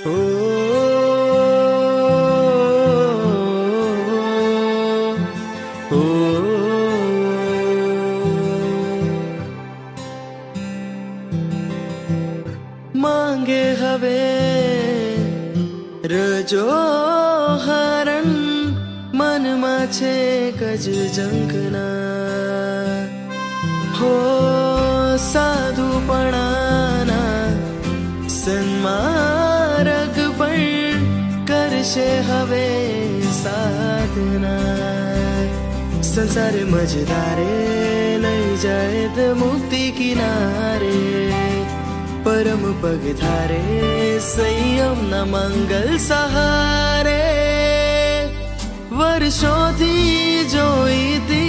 ઓ ઓ માંગે હવે રજો હરણ મનમાં છે કજ ઝંખના હો સાધુપણાના સન્માર્ગ પણ કરશે હવે સાધના સંસાર મજદારે લઈ જાય તો મુક્તિ કિનારે પરમ પગધારે સંયમના મંગલ સહારે વર્ષોથી જોઈતી